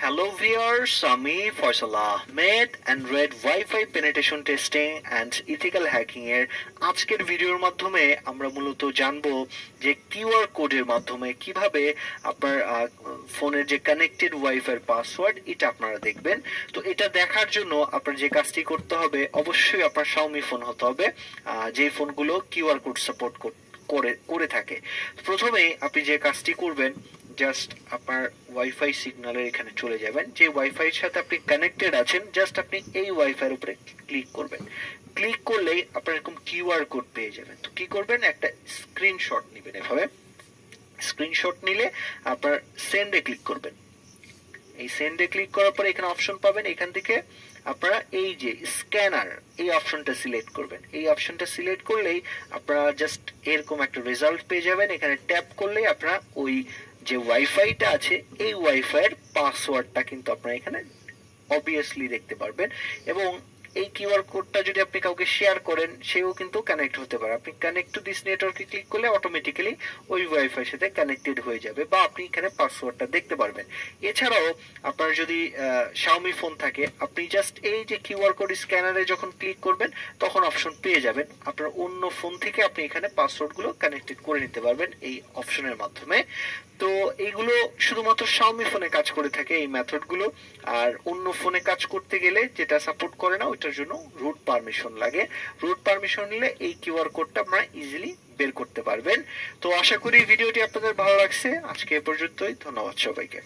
Hello viewers, আমি Faisal Ahmed Android wifi penetration testing and ethical hacking এর আজকের ভিডিওর মাধ্যমে আমরা মূলত জানবো যে কিউআর কোডের মাধ্যমে কিভাবে আপনার ফোনের যে কানেক্টেড ওয়াইফাই পাসওয়ার্ড এটা আপনারা দেখবেন। তো এটা দেখার জন্য আপনার যে কাজটি করতে হবে, অবশ্যই আপনার শাওমি ফোন হতে হবে, যে ফোনগুলো কিউআর কোড সাপোর্ট করে থাকে। প্রথমেই আপনি যে কাজটি করবেন, জাস্ট আপনার ওয়াইফাই সিগন্যালের এখানে চলে যাবেন, যে ওয়াইফাই এর সাথে আপনি কানেক্টেড আছেন, জাস্ট আপনি এই ওয়াইফাই এর উপরে ক্লিক করবেন। ক্লিক করলেই আপনার এরকম কিউআর কোড পেয়ে যাবেন। তো কি করবেন, একটা স্ক্রিনশট নেবেন। এভাবে স্ক্রিনশট নিলে আপনার সেন্ডে ক্লিক করবেন। এই সেন্ডে ক্লিক করার পরে এখানে অপশন পাবেন, এখান থেকে আপনারা এই যে স্ক্যানার এই অপশনটা সিলেক্ট করবেন। এই অপশনটা সিলেক্ট করলেই আপনারা জাস্ট এরকম একটা রেজাল্ট পেয়ে যাবেন। এখানে ট্যাপ করলেই আপনারা ওই যে ওয়াইফাইটা আছে এই ওয়াইফাইয়ের পাসওয়ার্ডটা কিন্তু আপনারা এখানে অবভিয়াসলি দেখতে পারবেন। এবং এই কিউআর কোডটা যদি আপনি কাউকে শেয়ার করেন, সেও কিন্তু কানেক্ট হতে পারে। আপনি কানেক্ট টু দিস নেটওয়ার্কে ক্লিক করলে অটোমেটিক্যালি ওই ওয়াইফাইয়ের সাথে কানেক্টেড হয়ে যাবে, বা আপনি এখানে পাসওয়ার্ডটা দেখতে পারবেন। এছাড়াও আপনার যদি শাওমি ফোন থাকে, আপনি জাস্ট এই যে কিউআর কোড স্ক্যানারে যখন ক্লিক করবেন তখন অপশন পেয়ে যাবেন। আপনার অন্য ফোন থেকে আপনি এখানে পাসওয়ার্ডগুলো কানেক্টেড করে নিতে পারবেন এই অপশনের মাধ্যমে। তো এইগুলো শুধুমাত্র শাওমি ফোনে কাজ করে থাকে এই মেথডগুলো। আর অন্য ফোনে কাজ করতে গেলে যেটা সাপোর্ট করে না, ওইটার জন্য রুট পারমিশন লাগে। রুট পারমিশন নিলে এই কিউআর কোডটা আপনারা ইজিলি বের করতে পারবেন। তো আশা করি ভিডিওটি আপনাদের ভালো লাগছে। আজকে এ পর্যন্তই, ধন্যবাদ সবাইকে।